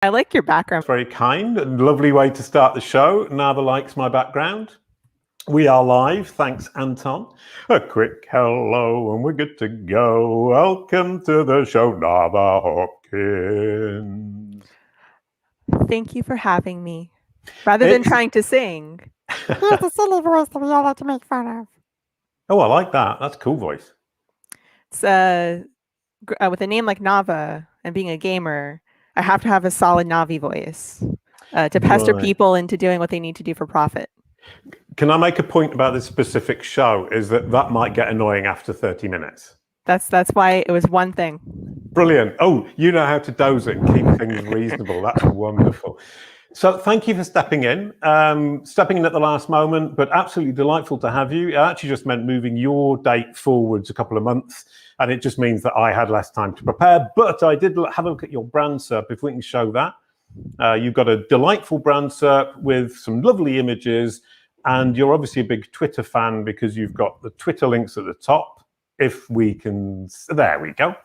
I like your background. Very kind and lovely way to start the show. Navah likes my background. We are live. Thanks, Anton. A quick hello and we're good to go. Welcome to the show, Navah Hopkins. Thank you for having me. Rather than trying to sing. Here's the silly voice that we all like to make fun of. Oh, I like that. That's a cool voice. It's with a name like Navah and being a gamer, I have to have a solid Navi voice to pester people into doing what they need to do for profit. Can I make a point about this specific show? Is that might get annoying after 30 minutes. That's why it was one thing. Brilliant. Oh, you know how to dose it and keep things reasonable. That's wonderful. So thank you for stepping in at the last moment, but absolutely delightful to have you. It actually just meant moving your date forwards a couple of months, and it just means that I had less time to prepare, but I did have a look at your brand SERP, if we can show that. You've got a delightful brand SERP with some lovely images, and you're obviously a big Twitter fan because you've got the Twitter links at the top. If we can, there we go.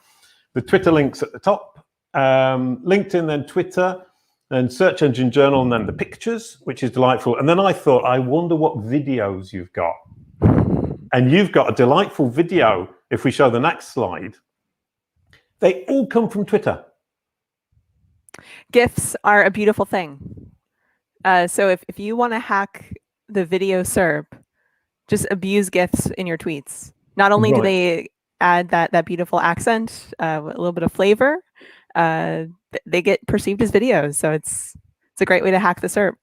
The Twitter links at the top, LinkedIn, then Twitter, and Search Engine Journal, and then the pictures, which is delightful. And then I thought, I wonder what videos you've got. And you've got a delightful video. If we show the next slide, they all come from Twitter. GIFs are a beautiful thing. So if you want to hack the video SERP, just abuse GIFs in your tweets. Not only do they add that beautiful accent, a little bit of flavor, they get perceived as videos. So it's a great way to hack the SERP.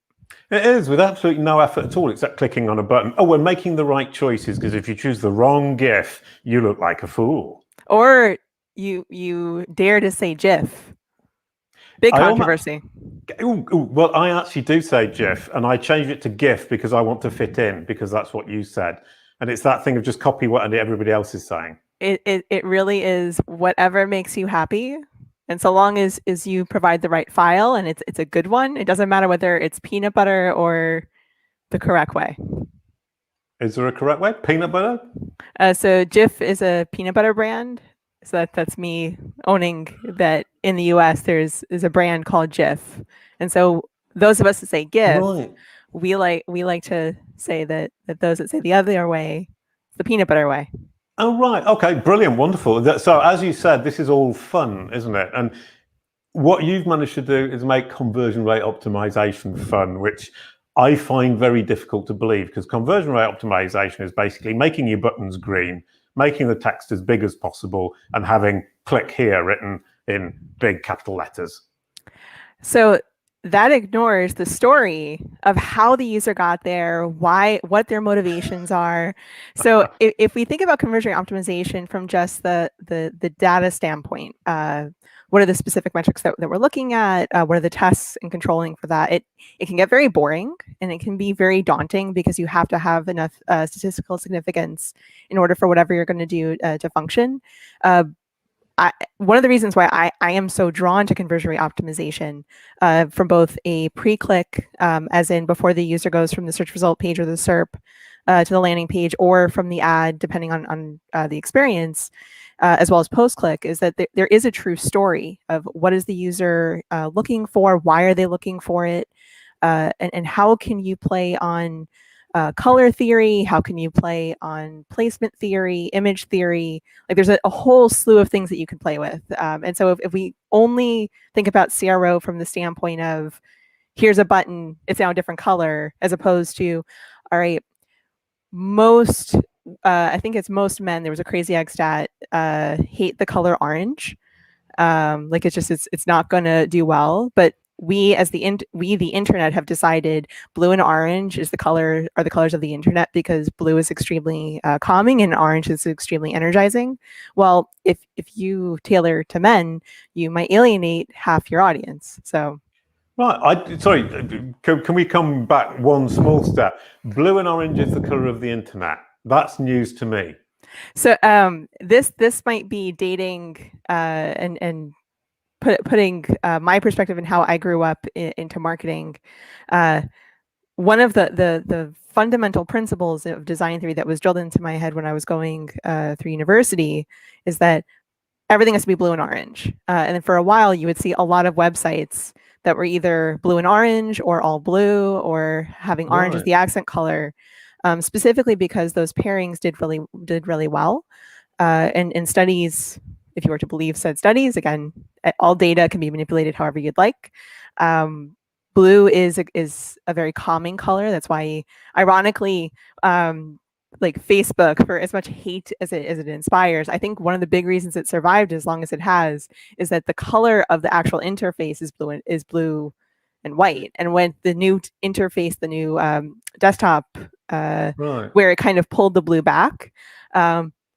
It is, with absolutely no effort at all, except clicking on a button. Oh, we're making the right choices, because if you choose the wrong GIF, you look like a fool. Or you dare to say GIF. Big controversy. Well, I actually do say GIF, and I changed it to GIF because I want to fit in, because that's what you said. And it's that thing of just copy what everybody else is saying. It really is whatever makes you happy. And so long as you provide the right file and it's a good one, it doesn't matter whether it's peanut butter or the correct way. Is there a correct way? Peanut butter? So Jif is a peanut butter brand. So that's me owning that in the US there's a brand called Jif. And so those of us that say GIF, we like to say that those that say the other way, the peanut butter way. Oh, right. Okay, brilliant, wonderful. So as you said, this is all fun, isn't it? And what you've managed to do is make conversion rate optimization fun, which I find very difficult to believe, because conversion rate optimization is basically making your buttons green, making the text as big as possible, and having click here written in big capital letters. So that ignores the story of how the user got there, what their motivations are. So if we think about conversion rate optimization from just the data standpoint, what are the specific metrics that we're looking at? What are the tests and controlling for that? It can get very boring, and it can be very daunting because you have to have enough statistical significance in order for whatever you're going to do to function. One of the reasons why I am so drawn to conversion rate optimization from both a pre-click, as in before the user goes from the search result page or the SERP to the landing page, or from the ad, depending on the experience, as well as post-click, is that there is a true story of what is the user looking for, why are they looking for it, and how can you play on color theory, how can you play on placement theory, image theory. Like there's a whole slew of things that you can play with. And so if we only think about CRO from the standpoint of here's a button, it's now a different color, as opposed to, all right, I think it's most men, there was a crazy egg stat, hate the color orange. Like it's not going to do well, but we as the internet have decided blue and orange are the colors of the internet, because blue is extremely calming and orange is extremely energizing. Well, if you tailor to men, you might alienate half your audience. So right, sorry, can we come back one small step? Blue and orange is the color of the internet. That's news to me. So this might be dating and putting my perspective and how I grew up into marketing. One of the fundamental principles of design theory that was drilled into my head when I was going through university is that everything has to be blue and orange. And then for a while, you would see a lot of websites that were either blue and orange or all blue or having orange as Right. the accent color, specifically because those pairings did really well. And in studies, if you were to believe said studies, again, all data can be manipulated however you'd like. Blue is a very calming color. That's why, ironically, like Facebook, for as much hate as it inspires, I think one of the big reasons it survived as long as it has is that the color of the actual interface is blue and white. And when the new interface, the new desktop, Right. where it kind of pulled the blue back,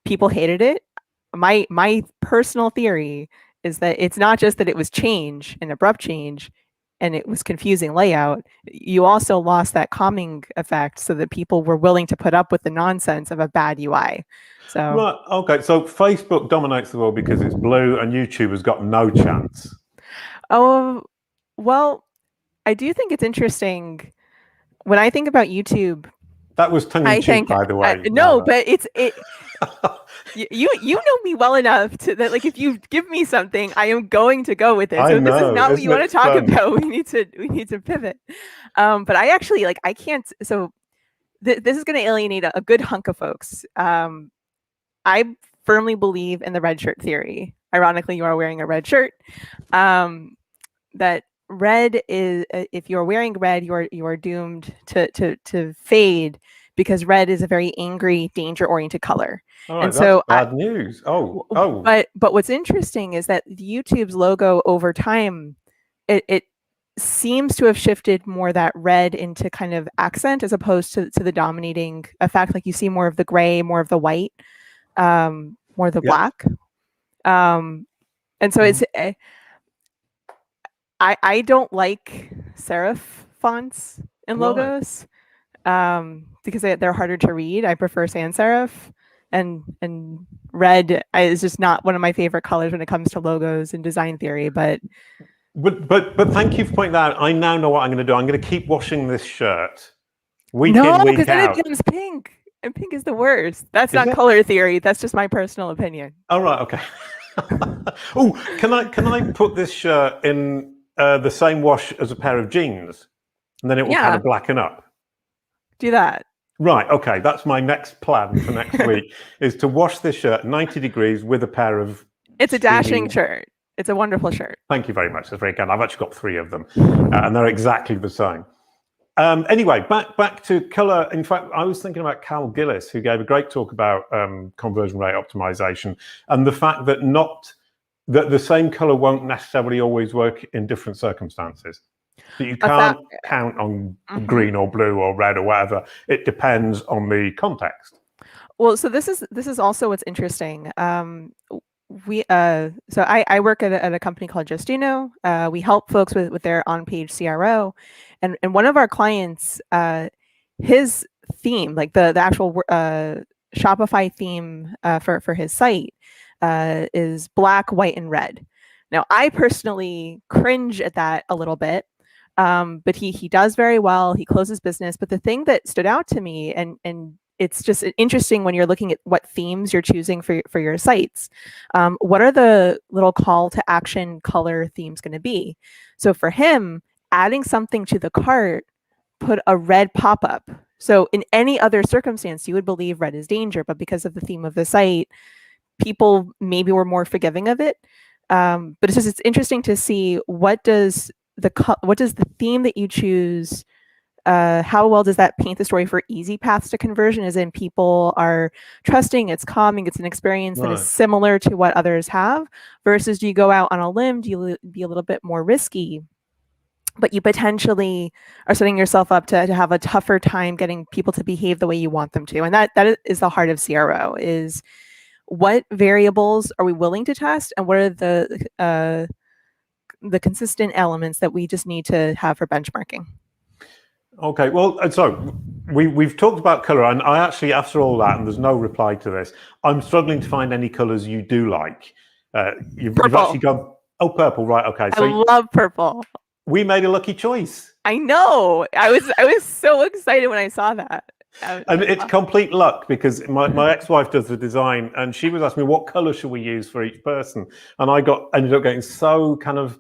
people hated it. My personal theory is that it's not just that it was change, an abrupt change, and it was confusing layout. You also lost that calming effect so that people were willing to put up with the nonsense of a bad UI. So Right. Okay. So Facebook dominates the world because it's blue, and YouTube has got no chance. Oh, well, I do think it's interesting when I think about YouTube. That was tongue in cheek, by the way. No, but it. You know me well enough to that, like, if you give me something, I am going to go with it. So this is not what you want to talk about. We need to pivot. But I actually, like, I can't. So this is going to alienate a good hunk of folks. I firmly believe in the red shirt theory. Ironically, you are wearing a red shirt. That red is, if you're wearing red, you are doomed to fade, because red is a very angry, danger-oriented color. All right, and so bad news. Oh. But what's interesting is that YouTube's logo over time, it seems to have shifted more that red into kind of accent as opposed to the dominating effect. Like, you see more of the gray, more of the white, more of the black. And so it's I don't like serif fonts in logos. Because they're harder to read. I prefer sans serif, and red is just not one of my favorite colors when it comes to logos and design theory. But thank you for pointing that out. I now know what I'm going to do. I'm going to keep washing this shirt week in, week out. Because then it becomes pink, and pink is the worst. That's not color theory. That's just my personal opinion. All right, okay. Oh, can I put this shirt in the same wash as a pair of jeans, and then it will kind of blacken up? Do that. Right, okay, that's my next plan for next week, is to wash this shirt 90 degrees with a pair of... It's a dashing shirt. It's a wonderful shirt. Thank you very much. That's very kind. I've actually got 3 of them, and they're exactly the same. Anyway, back to color. In fact, I was thinking about Cal Gillis, who gave a great talk about conversion rate optimization, and the fact that the same color won't necessarily always work in different circumstances. That you can't count on green or blue or red or whatever. It depends on the context. Well, so this is also what's interesting. So I work at a company called Justino. We help folks with their on-page CRO, and one of our clients, his theme, like the actual Shopify theme for his site, is black, white, and red. Now, I personally cringe at that a little bit. But he does very well. He closes business. But the thing that stood out to me, and it's just interesting when you're looking at what themes you're choosing for your sites, what are the little call to action color themes going to be? So for him, adding something to the cart put a red pop-up. So in any other circumstance, you would believe red is danger, but because of the theme of the site, people maybe were more forgiving of it. But it's interesting to see what does the theme that you choose, how well does that paint the story for easy paths to conversion, as in people are trusting, it's calming, it's an experience that is similar to what others have, versus do you go out on a limb, do you be a little bit more risky, but you potentially are setting yourself up to have a tougher time getting people to behave the way you want them to. And that is the heart of CRO, is what variables are we willing to test, and what are the consistent elements that we just need to have for benchmarking. Okay, well, so we've talked about color, and I actually, after all that, and there's no reply to this, I'm struggling to find any colors you do like. You've actually gone, oh, purple, right? Okay, so I love purple. We made a lucky choice. I know. I was so excited when I saw that. And it's complete luck, because my ex-wife does the design, and she was asking me what color should we use for each person, and I ended up getting so kind of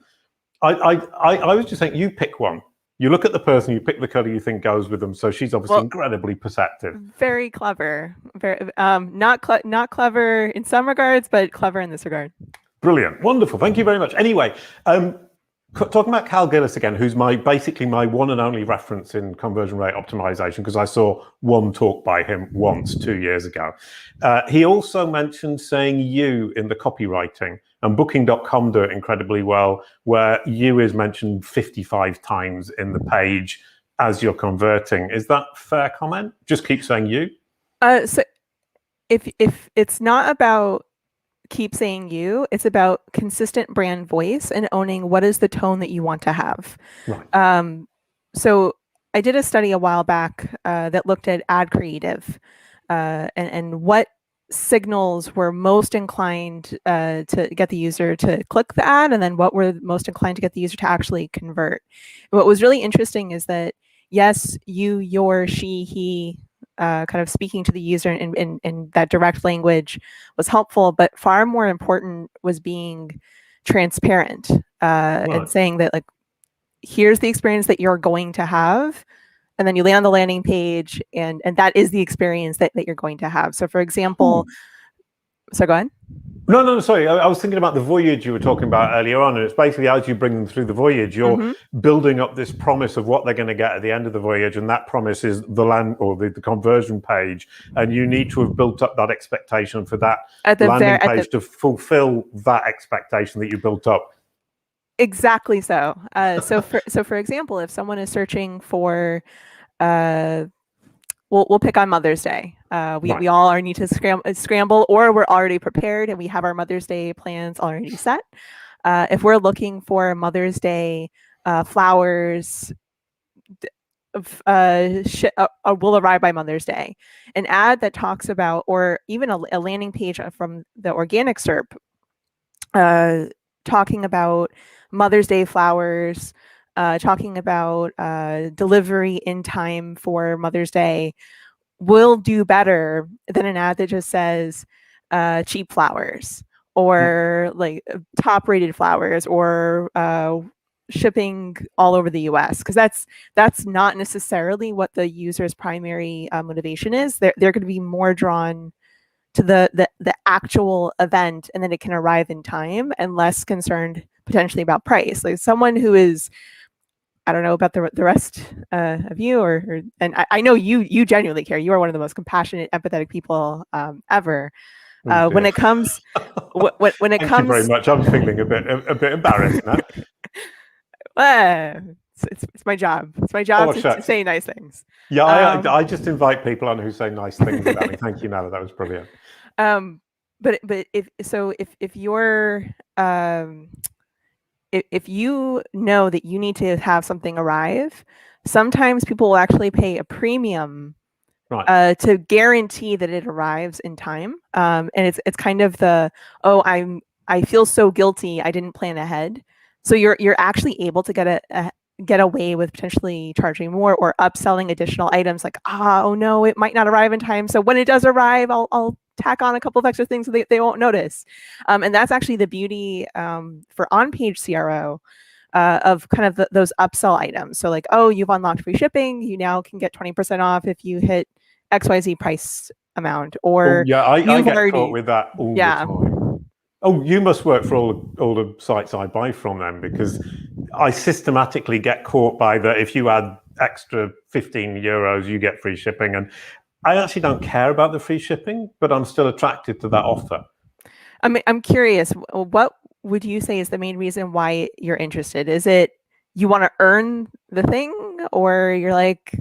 I was just saying, you pick one. You look at the person, you pick the color you think goes with them. So she's obviously incredibly perceptive. Very clever. Very not clever in some regards, but clever in this regard. Brilliant, wonderful. Thank you very much. Anyway, talking about Cal Gillis again, who's basically my one and only reference in conversion rate optimization, because I saw one talk by him once 2 years ago. He also mentioned saying you in the copywriting, and Booking.com do it incredibly well, where you is mentioned 55 times in the page as you're converting. Is that a fair comment? Just keep saying you. So if it's not about keep saying you, it's about consistent brand voice and owning what is the tone that you want to have. Right. So I did a study a while back that looked at ad creative and what signals were most inclined to get the user to click the ad, and then what were most inclined to get the user to actually convert. What was really interesting is that yes, you, your, she, he, kind of speaking to the user in that direct language was helpful, but far more important was being transparent and saying that, like, here's the experience that you're going to have, and then you land on the landing page, and that is the experience that you're going to have. So for example, so go ahead. No, sorry. I was thinking about the voyage you were talking about earlier on, and it's basically as you bring them through the voyage, you're building up this promise of what they're going to get at the end of the voyage, and that promise is the land or the conversion page, and you need to have built up that expectation for that landing page to fulfill that expectation that you built up. Exactly so. So for example, if someone is searching for we'll pick on Mother's Day. We all are need to scramble, or we're already prepared and we have our Mother's Day plans already set. If we're looking for Mother's Day flowers, will arrive by Mother's Day, an ad that talks about, or even a landing page from the organic SERP talking about Mother's Day flowers, talking about delivery in time for Mother's Day, will do better than an ad that just says cheap flowers, or like top rated flowers, or shipping all over the US, because that's not necessarily what the user's primary motivation is. They're going to be more drawn to the actual event, and then it can arrive in time, and less concerned potentially about price. Like someone who is, I don't know about the rest of you, and I know you genuinely care. You are one of the most compassionate, empathetic people ever. When it comes, when it Thank comes, you very much. I'm feeling a bit embarrassed now. It's my job. It's my job to say nice things. Yeah, I just invite people on who say nice things about me. Thank you, Navah. That was brilliant. But if you're if you know that you need to have something arrive, sometimes people will actually pay a premium to guarantee that it arrives in time. And it's kind of I feel so guilty, I didn't plan ahead. So you're actually able to get away with potentially charging more or upselling additional items, like, oh no, it might not arrive in time, so when it does arrive, I'll tack on a couple of extra things so they won't notice. And that's actually the beauty for On-Page CRO of kind of those upsell items. So like, oh, you've unlocked free shipping, you now can get 20% off if you hit XYZ price amount. Or I get caught with that all the time. Oh, you must work for all the sites I buy from them, because I systematically get caught by that. If you add extra 15 euros, you get free shipping. And I actually don't care about the free shipping, but I'm still attracted to that offer. I'm curious, what would you say is the main reason why you're interested? Is it you want to earn the thing, or you're like,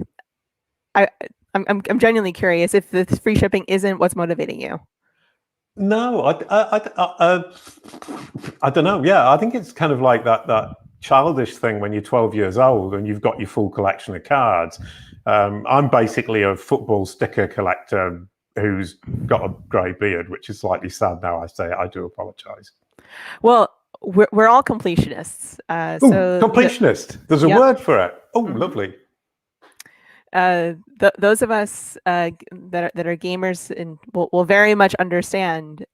I'm genuinely curious if the free shipping isn't what's motivating you? No, I don't know. Yeah, I think it's kind of like that childish thing when you're 12 years old and you've got your full collection of cards. I'm basically a football sticker collector who's got a grey beard, which is slightly sad now I say it. I do apologise. Well, we're all completionists. So completionist. There's a word for it. Oh, lovely. Those of us that are gamers and will very much understand,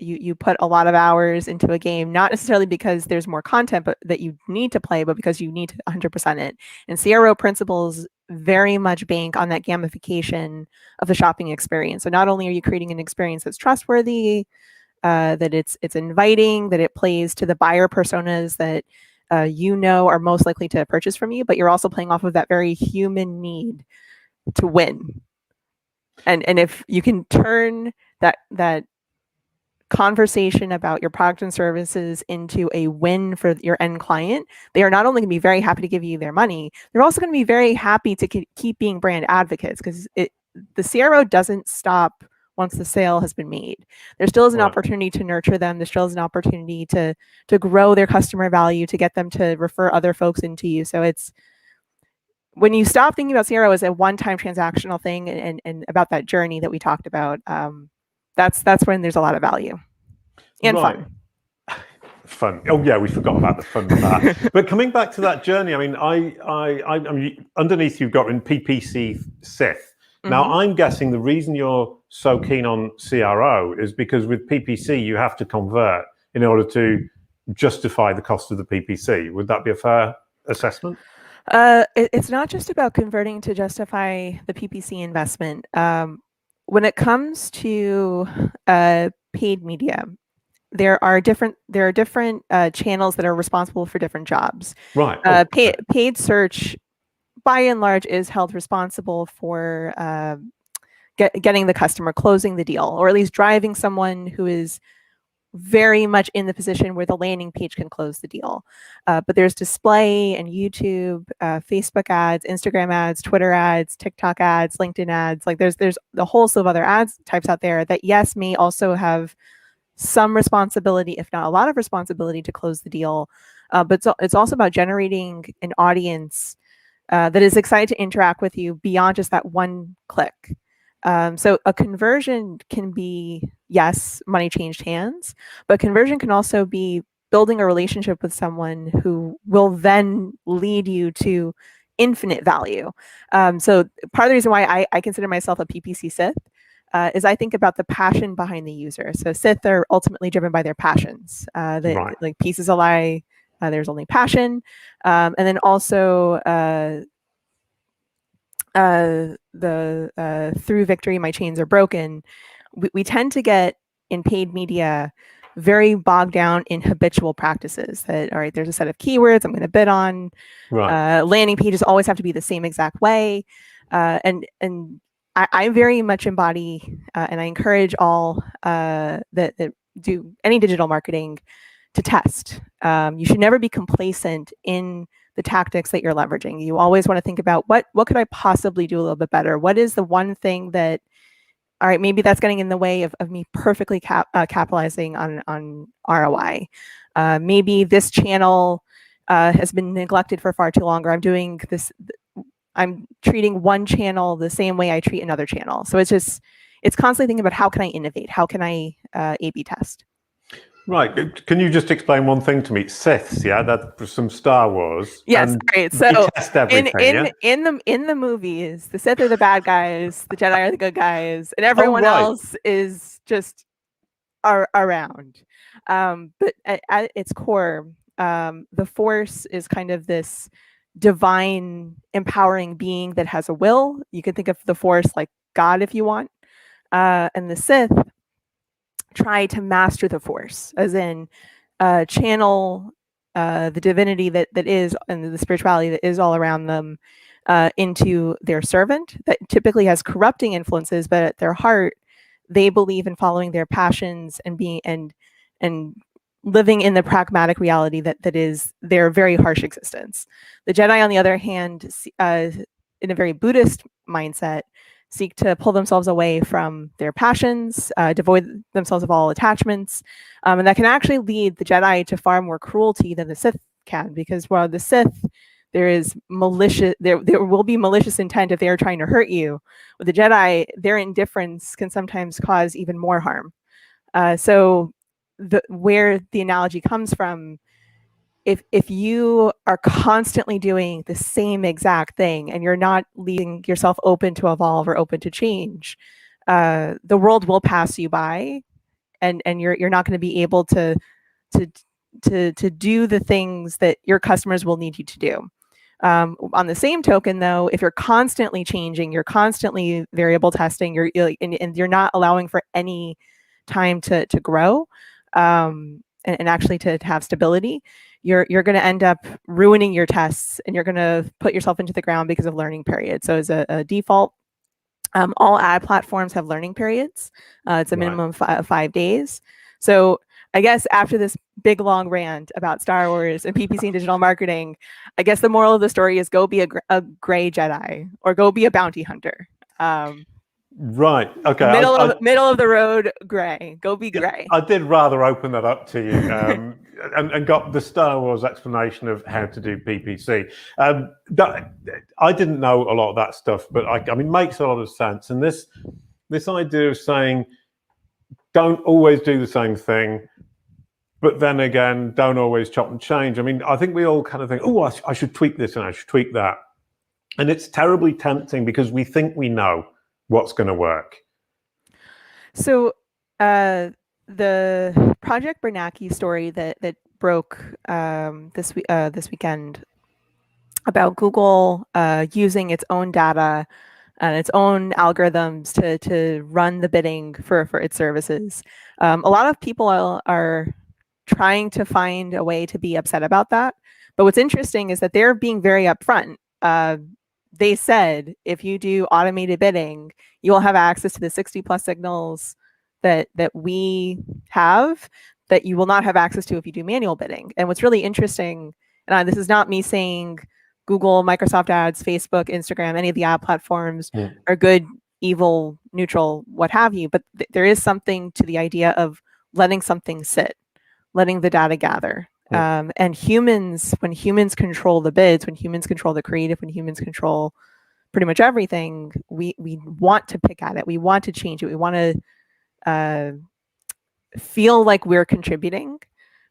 you put a lot of hours into a game, not necessarily because there's more content but that you need to play, but because you need to 100% it. And CRO principles very much bank on that gamification of the shopping experience. So not only are you creating an experience that's trustworthy, that it's inviting, that it plays to the buyer personas that are most likely to purchase from you, but you're also playing off of that very human need to win. And if you can turn that conversation about your product and services into a win for your end client, they are not only going to be very happy to give you their money, they're also going to be very happy to keep being brand advocates, because the CRO doesn't stop once the sale has been made. There still is an opportunity to nurture them. There still is an opportunity to grow their customer value, to get them to refer other folks into you. So it's, when you stop thinking about CRO as a one-time transactional thing and about that journey that we talked about, that's when there's a lot of value and fun. Fun. Oh yeah, we forgot about the fun of that. But coming back to that journey, I mean, I mean, underneath you've got in PPC Sith. Now I'm guessing the reason you're so keen on CRO is because with PPC you have to convert in order to justify the cost of the PPC. Would that be a fair assessment? It's not just about converting to justify the PPC investment. When it comes to paid media, there are different channels that are responsible for different jobs. Right. Paid search, by and large, is held responsible for getting the customer, closing the deal, or at least driving someone who is very much in the position where the landing page can close the deal. But there's display and YouTube, Facebook ads, Instagram ads, Twitter ads, TikTok ads, LinkedIn ads. Like there's the whole slew of other ads types out there that, yes, may also have some responsibility, if not a lot of responsibility, to close the deal. But it's also about generating an audience that is excited to interact with you beyond just that one click. So a conversion can be, yes, money changed hands, but conversion can also be building a relationship with someone who will then lead you to infinite value. So part of the reason why I consider myself a PPC Sith is I think about the passion behind the user. So Sith are ultimately driven by their passions. Right. Like peace is a lie, there's only passion. And then also through victory my chains are broken. We tend to get in paid media very bogged down in habitual practices that, all right, there's a set of keywords I'm going to bid on. Right. Landing pages always have to be the same exact way. And I very much embody and I encourage all that do any digital marketing to test. You should never be complacent in the tactics that you're leveraging. You always want to think about what could I possibly do a little bit better? What is the one thing that, all right, maybe that's getting in the way of me perfectly capitalizing on ROI. Maybe this channel has been neglected for far too long, or I'm treating one channel the same way I treat another channel. So it's constantly thinking about how can I innovate? How can I A/B test? Right. Can you just explain one thing to me? Siths, yeah, that's from Star Wars. Yes, great. So test everything, in the movies, the Sith are the bad guys, the Jedi are the good guys, and everyone else is just around. But at its core, the Force is kind of this divine, empowering being that has a will. You can think of the Force like God if you want, and the Sith try to master the Force, as in channel the divinity that is, and the spirituality that is all around them into their servant that typically has corrupting influences, but at their heart they believe in following their passions and being and living in the pragmatic reality that is their very harsh existence. The Jedi, on the other hand, in a very Buddhist mindset, seek to pull themselves away from their passions, devoid themselves of all attachments, and that can actually lead the Jedi to far more cruelty than the Sith can, because while the Sith, there will be malicious intent if they are trying to hurt you. With the Jedi, their indifference can sometimes cause even more harm. So where the analogy comes from, if you are constantly doing the same exact thing and you're not leaving yourself open to evolve or open to change, the world will pass you by and you're not going to be able to do the things that your customers will need you to do. On the same token, though, if you're constantly changing, you're constantly variable testing, and you're not allowing for any time to grow, and actually to have stability, you're going to end up ruining your tests, and you're going to put yourself into the ground because of learning periods. So as a default, all ad platforms have learning periods. It's a minimum of 5 days. So I guess after this big long rant about Star Wars and PPC and digital marketing, I guess the moral of the story is go be a gray Jedi, or go be a bounty hunter. Right. Okay. Middle of the road gray. Go be gray. I did rather open that up to you, and got the Star Wars explanation of how to do PPC. I didn't know a lot of that stuff, but I mean, makes a lot of sense. And this idea of saying, don't always do the same thing, but then again, don't always chop and change. I mean, I think we all kind of think, oh, I should tweak this and I should tweak that. And it's terribly tempting because we think we know what's going to work. So the Project Bernanke story that broke this weekend about Google using its own data and its own algorithms to run the bidding for its services. A lot of people are trying to find a way to be upset about that. But what's interesting is that they're being very upfront. They said, if you do automated bidding, you will have access to the 60 plus signals that we have that you will not have access to if you do manual bidding. And what's really interesting, and this is not me saying Google, Microsoft Ads, Facebook, Instagram, any of the ad platforms are good, evil, neutral, what have you, but there is something to the idea of letting something sit, letting the data gather. And humans, when humans control the bids, when humans control the creative, when humans control pretty much everything, we want to pick at it. We want to change it. We want to feel like we're contributing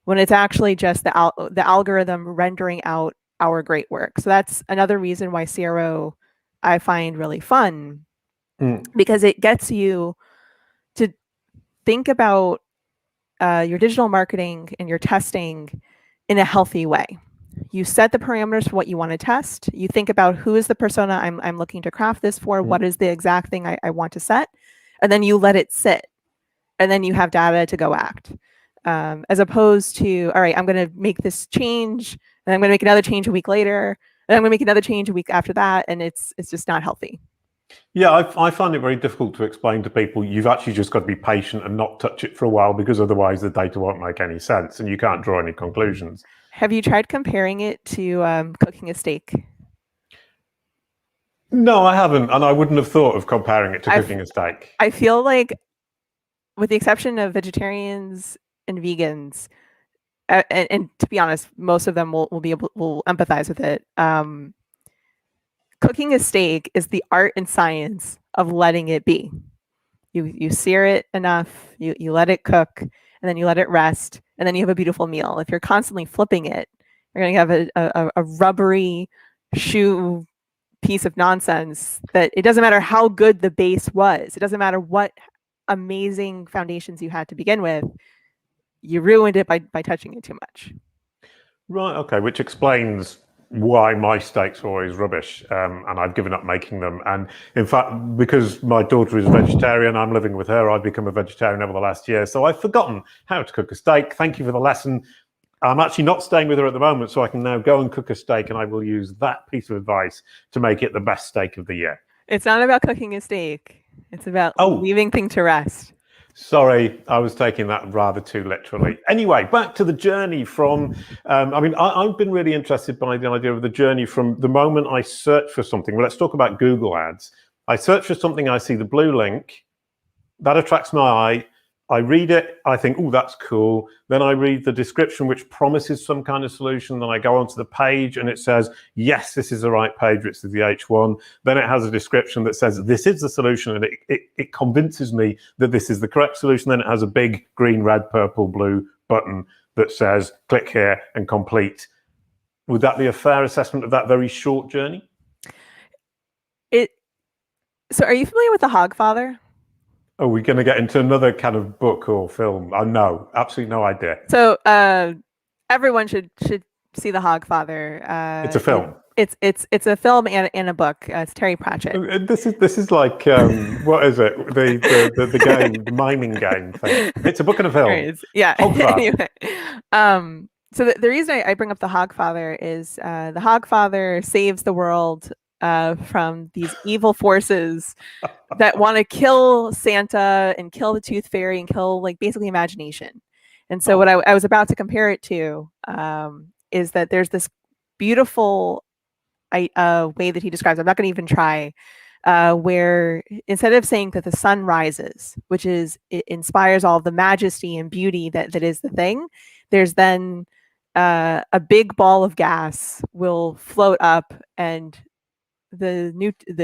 when it's actually just the algorithm rendering out our great work. So that's another reason why CRO I find really fun, because it gets you to think about your digital marketing and your testing in a healthy way. You set the parameters for what you want to test. You think about who is the persona I'm looking to craft this for, what is the exact thing I want to set, and then you let it sit, and then you have data to go act. As opposed to, all right, I'm going to make this change, and I'm going to make another change a week later, and I'm going to make another change a week after that, and it's just not healthy. Yeah, I find it very difficult to explain to people. You've actually just got to be patient and not touch it for a while, because otherwise the data won't make any sense and you can't draw any conclusions. Have you tried comparing it to cooking a steak? No, I haven't, and I wouldn't have thought of comparing it to cooking a steak. I feel like, with the exception of vegetarians and vegans, and to be honest, most of them will empathize with it. Cooking a steak is the art and science of letting it be. You sear it enough, you let it cook, and then you let it rest, and then you have a beautiful meal. If you're constantly flipping it, you're going to have a rubbery shoe piece of nonsense that it doesn't matter how good the base was. It doesn't matter what amazing foundations you had to begin with. You ruined it by touching it too much. Right, okay, which explains why my steaks are always rubbish, and I've given up making them. And in fact, because my daughter is a vegetarian, I'm living with her, I've become a vegetarian over the last year, so I've forgotten how to cook a steak. Thank you for the lesson. I'm actually not staying with her at the moment, so I can now go and cook a steak, and I will use that piece of advice to make it the best steak of the year. It's not about cooking a steak. It's about leaving things to rest. Sorry, I was taking that rather too literally. Anyway, back to the journey from, I've been really interested by the idea of the journey from the moment I search for something. Well, let's talk about Google Ads. I search for something, I see the blue link, that attracts my eye. I read it, I think, oh, that's cool. Then I read the description, which promises some kind of solution. Then I go onto the page and it says, yes, this is the right page, it's the H1. Then it has a description that says, this is the solution. And it convinces me that this is the correct solution. Then it has a big green, red, purple, blue button that says, click here and complete. Would that be a fair assessment of that very short journey? So are you familiar with the Hogfather? Are we going to get into another kind of book or film? Oh, no, absolutely no idea. So everyone should see The Hogfather. It's a film. It's a film and a book. It's Terry Pratchett. This is like what is it? The game, the mining game thing. It's a book and a film. Yeah. Hogfather. Anyway, so the reason I bring up The Hogfather is the Hogfather saves the world from these evil forces that want to kill Santa and kill the Tooth Fairy and kill like basically imagination. And so what I was about to compare it to is that there's this beautiful way that he describes. I'm not going to even try. Where instead of saying that the sun rises, which is it inspires all the majesty and beauty that is the thing, there's then a big ball of gas will float up and the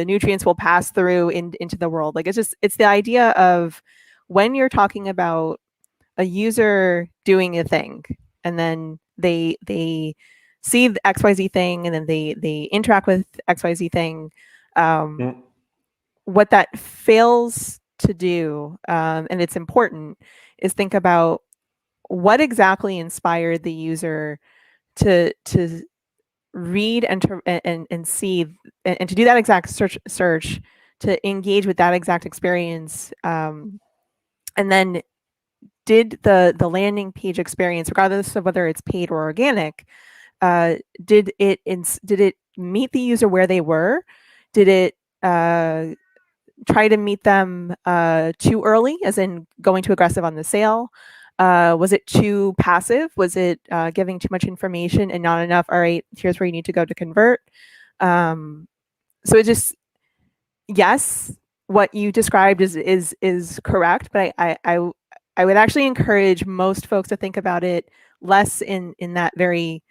nutrients will pass through into the world. Like it's the idea of when you're talking about a user doing a thing and then they see the XYZ thing and then they interact with XYZ thing. What that fails to do, and it's important, is think about what exactly inspired the user to read and see and to do that exact search to engage with that exact experience, and then did the landing page experience, regardless of whether it's paid or organic, did it meet the user where they were? Did it try to meet them too early, as in going too aggressive on the sale? Was it too passive? Was it giving too much information and not enough? All right, here's where you need to go to convert. So it just, yes, what you described is correct, but I would actually encourage most folks to think about it less in that very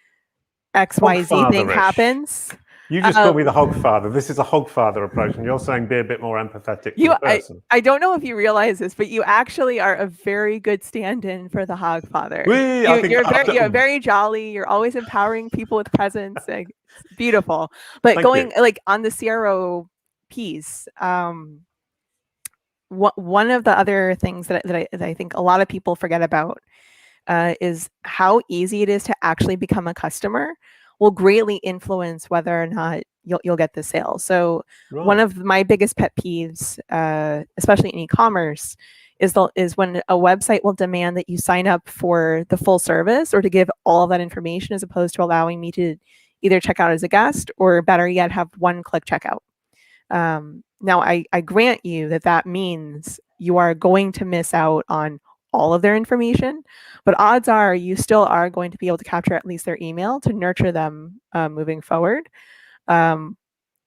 XYZ thing happens. You just called me the Hogfather. This is a Hogfather approach, and you're saying be a bit more empathetic to the person. I don't know if you realize this, but you actually are a very good stand-in for the Hogfather. You're very jolly. You're always empowering people with presence. Like, beautiful. But like on the CRO piece, one of the other things that I think a lot of people forget about is how easy it is to actually become a customer will greatly influence whether or not you'll get the sale. So one of my biggest pet peeves, especially in e-commerce, is when a website will demand that you sign up for the full service or to give all of that information, as opposed to allowing me to either check out as a guest or, better yet, have one-click checkout. Now, I grant you that means you are going to miss out on all of their information, but odds are you still are going to be able to capture at least their email to nurture them moving forward. And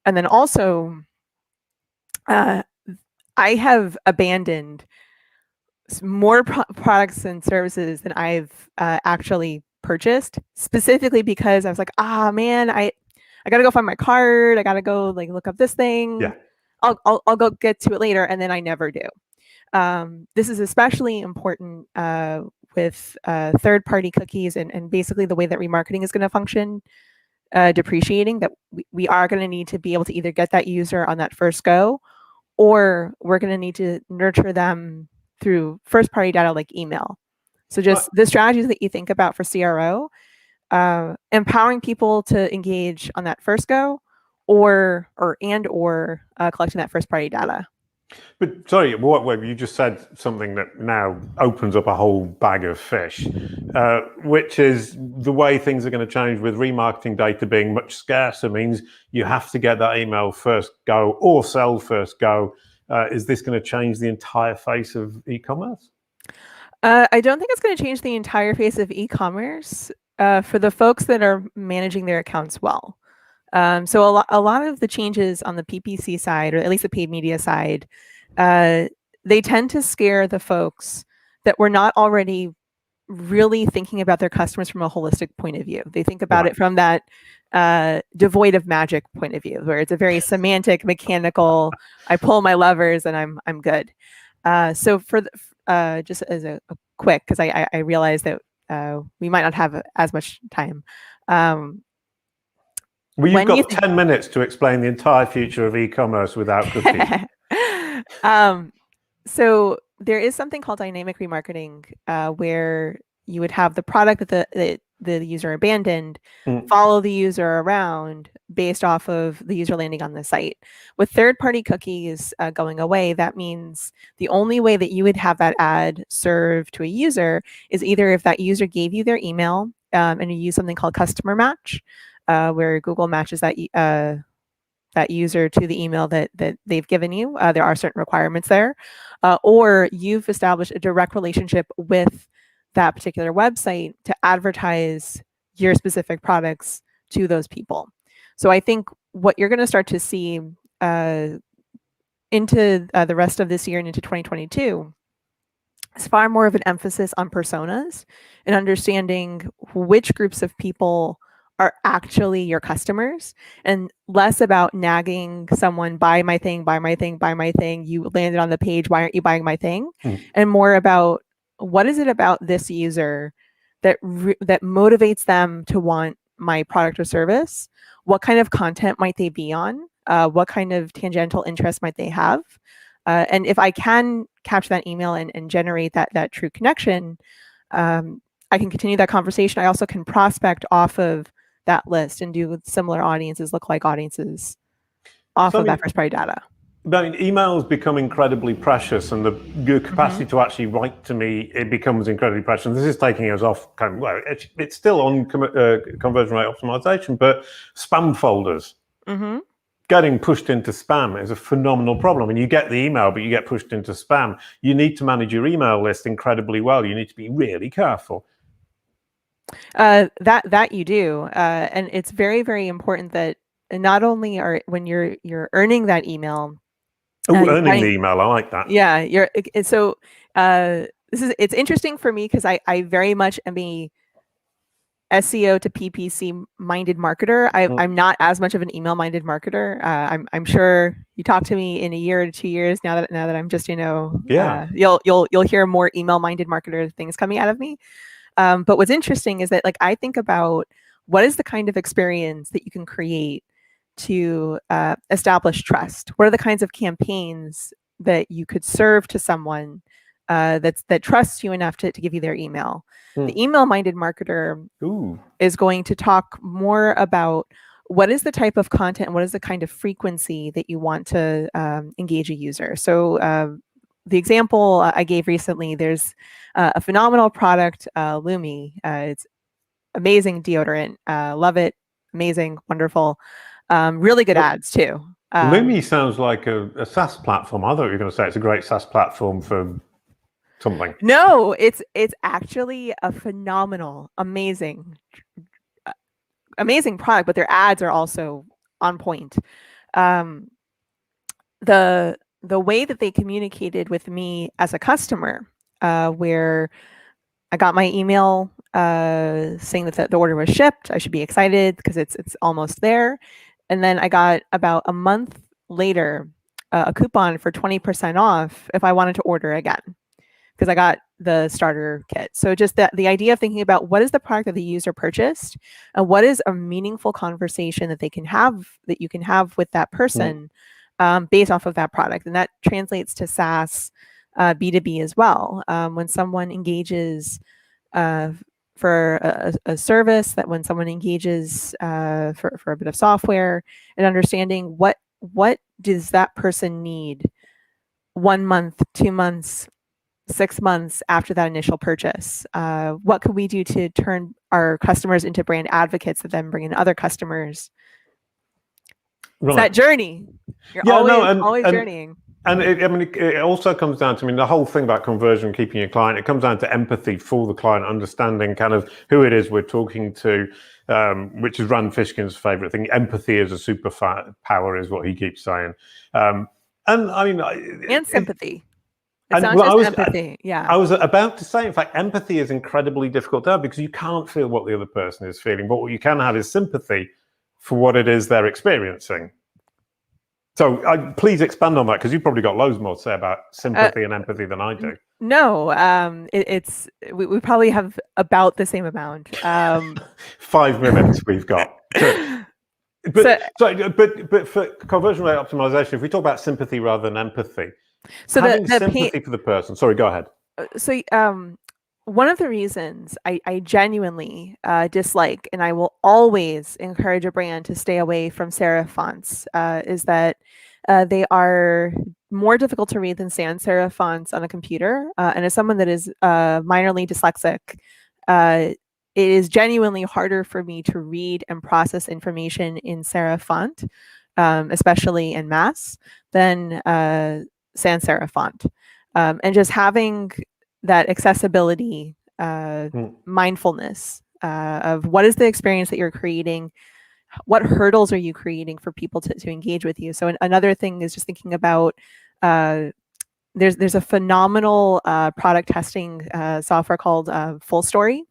then also, I have abandoned more products and services than I've actually purchased, specifically because I was like, man, I gotta go find my card. I gotta go like look up this thing. Yeah. I'll go get to it later, and then I never do. This is especially important with third-party cookies and basically the way that remarketing is going to function, depreciating, that we are going to need to be able to either get that user on that first go, or we're going to need to nurture them through first-party data like email. So just the strategies that you think about for CRO, empowering people to engage on that first go, or collecting that first-party data. But sorry, what you just said something that now opens up a whole bag of fish, which is the way things are going to change with remarketing data being much scarcer means you have to get that email first go or sell first go. Is this going to change the entire face of e-commerce? I don't think it's going to change the entire face of e-commerce for the folks that are managing their accounts well. So a lot of the changes on the PPC side, or at least the paid media side, they tend to scare the folks that were not already really thinking about their customers from a holistic point of view. They think about it from that devoid of magic point of view, where it's a very semantic, mechanical, I pull my levers and I'm good. So for just as a quick, because I realize that we might not have as much time. Well, you've got 10 minutes to explain the entire future of e-commerce without cookies. So there is something called dynamic remarketing, where you would have the product that the user abandoned, follow the user around based off of the user landing on the site. With third-party cookies going away, that means the only way that you would have that ad served to a user is either if that user gave you their email, and you use something called customer match, where Google matches that that user to the email that they've given you. There are certain requirements there, or you've established a direct relationship with that particular website to advertise your specific products to those people. So I think what you're going to start to see into the rest of this year and into 2022 is far more of an emphasis on personas and understanding which groups of people are actually your customers, and less about nagging someone, buy my thing, buy my thing, buy my thing. You landed on the page, why aren't you buying my thing? And more about what is it about this user that that motivates them to want my product or service? What kind of content might they be on? What kind of tangential interest might they have? And if I can capture that email and generate that true connection, I can continue that conversation. I also can prospect off of that list and do similar audiences, lookalike audiences off of that first-party data. I mean, emails become incredibly precious, and the capacity to actually write to me, it becomes incredibly precious. This is taking us off well, it's still on conversion rate optimization, but spam folders. Getting pushed into spam is a phenomenal problem. And you get the email, but you get pushed into spam. You need to manage your email list incredibly well. You need to be really careful. That you do, and it's very, very important that not only when you're earning that email. Earning the email, I like that. Yeah, so it's interesting for me because I very much am a SEO to PPC minded marketer. I'm not as much of an email minded marketer. I'm sure you talk to me in a year or 2 years now that I'm just you'll hear more email minded marketer things coming out of me. But what's interesting is that I think about what is the kind of experience that you can create to establish trust. What are the kinds of campaigns that you could serve to someone that trusts you enough to give you their email? The email-minded marketer is going to talk more about what is the type of content and what is the kind of frequency that you want to engage a user. So the example I gave recently, there's a phenomenal product, Lumi. It's amazing deodorant. Love it. Amazing. Wonderful. Really good ads too. Lumi sounds like a SaaS platform. I thought you were going to say it's a great SaaS platform for something. No, it's actually a phenomenal, amazing product, but their ads are also on point. The way that they communicated with me as a customer, where I got my email saying that the order was shipped, I should be excited because it's almost there. And then I got about a month later a coupon for 20% off if I wanted to order again, because I got the starter kit. So just the idea of thinking about what is the product that the user purchased and what is a meaningful conversation that you can have with that person based off of that product. And that translates to SaaS B2B as well. When someone engages for a service, that when someone engages for a bit of software, and understanding what does that person need 1 month, 2 months, 6 months after that initial purchase. What could we do to turn our customers into brand advocates that then bring in other customers? Right. It's that journey. You're always journeying. And it also comes down to, the whole thing about conversion, keeping your client, it comes down to empathy for the client, understanding kind of who it is we're talking to, which is Rand Fishkin's favorite thing. Empathy is a superpower, is what he keeps saying. And sympathy. It's not just empathy. I was about to say, in fact, empathy is incredibly difficult to have because you can't feel what the other person is feeling. But what you can have is sympathy for what it is they're experiencing. So please expand on that, because you've probably got loads more to say about sympathy and empathy than I do. No, we probably have about the same amount. 5 minutes we've got. But for conversion rate optimization, if we talk about sympathy rather than empathy, So Having the sympathy for the person. Sorry, go ahead. so one of the reasons I genuinely dislike, and I will always encourage a brand to stay away from serif fonts, is that they are more difficult to read than sans serif fonts on a computer. And as someone that is minorly dyslexic, it is genuinely harder for me to read and process information in serif font, especially in mass, than sans serif font. And just having that accessibility, mindfulness of what is the experience that you're creating, what hurdles are you creating for people to engage with you. So another thing is just thinking about there's a phenomenal product testing software called Full Story.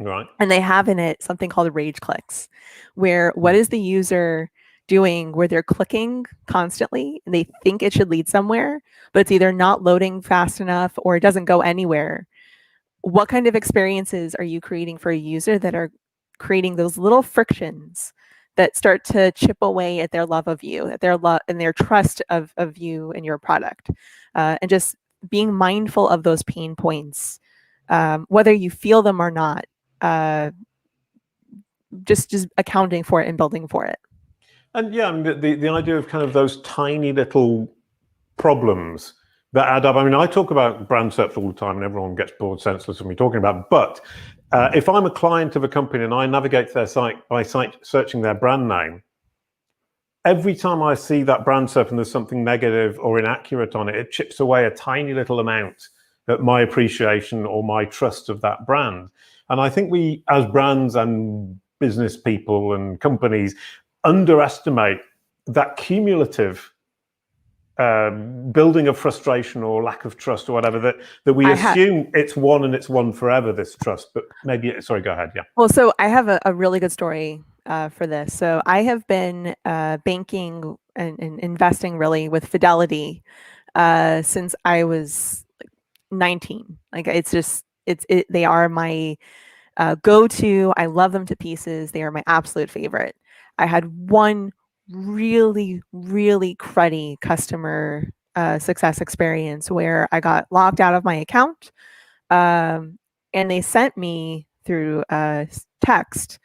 Right. And they have in it something called rage clicks, where what is the user doing where they're clicking constantly and they think it should lead somewhere, but it's either not loading fast enough or it doesn't go anywhere. What kind of experiences are you creating for a user that are creating those little frictions that start to chip away at their love of you, at their love and their trust of you and your product, and just being mindful of those pain points, whether you feel them or not, just accounting for it and building for it. And yeah, I mean, the idea of kind of those tiny little problems that add up. I mean, I talk about brand search all the time and everyone gets bored senseless of me talking about it. But if I'm a client of a company and I navigate to their site by searching their brand name, every time I see that brand search and there's something negative or inaccurate on it, it chips away a tiny little amount at my appreciation or my trust of that brand. And I think we, as brands and business people and companies, underestimate that cumulative building of frustration or lack of trust or whatever, that we assume it's one and it's one forever, this trust. But maybe, sorry, go ahead. Yeah. Well, so I have a really good story for this. So I have been banking and investing really with Fidelity since I was 19. Like they are my go-to. I love them to pieces. They are my absolute favorite. I had one really, really cruddy customer success experience where I got locked out of my account, and they sent me through text,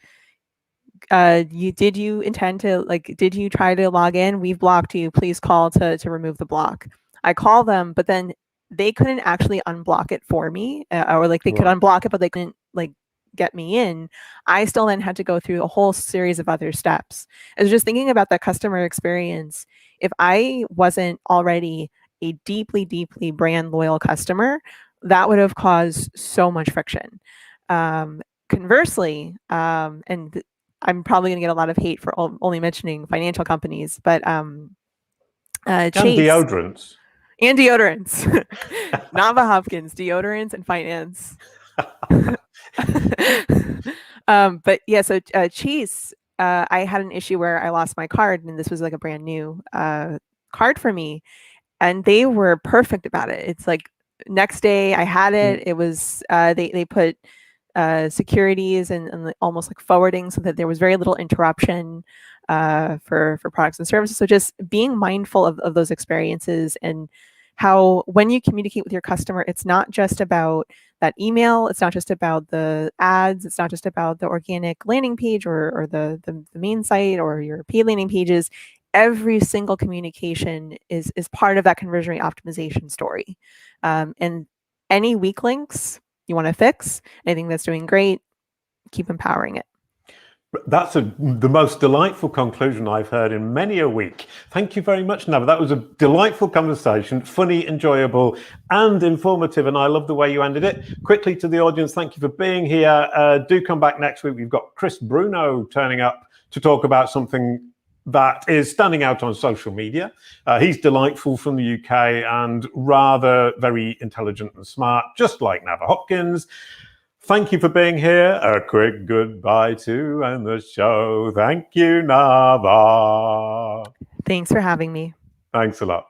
did you intend to, did you try to log in? We've blocked you. Please call to remove the block. I call them, but then they couldn't actually unblock it for me, or they could unblock it, but they couldn't get me in. I still then had to go through a whole series of other steps. I was just thinking about that customer experience. If I wasn't already a deeply, deeply brand loyal customer, that would have caused so much friction. Conversely, and I'm probably going to get a lot of hate for only mentioning financial companies, but Chase. And deodorants. And deodorants. Navah Hopkins, deodorants and finance. But yeah, so Chase, I had an issue where I lost my card, and this was like a brand new card for me, and they were perfect about it. It's like next day I had it. It was they put securities and almost like forwarding so that there was very little interruption for products and services. So just being mindful of those experiences, and how when you communicate with your customer, it's not just about that email, it's not just about the ads, it's not just about the organic landing page or the main site or your paid landing pages. Every single communication is part of that conversion rate optimization story. And any weak links you want to fix, anything that's doing great, keep empowering it. That's the most delightful conclusion I've heard in many a week. Thank you very much, Navah. That was a delightful conversation, funny, enjoyable, and informative, and I love the way you ended it. Quickly to the audience, thank you for being here. Do come back next week. We've got Chris Bruno turning up to talk about something that is standing out on social media. He's delightful from the UK and rather very intelligent and smart, just like Navah Hopkins. Thank you for being here. A quick goodbye to end the show. Thank you, Navah. Thanks for having me. Thanks a lot.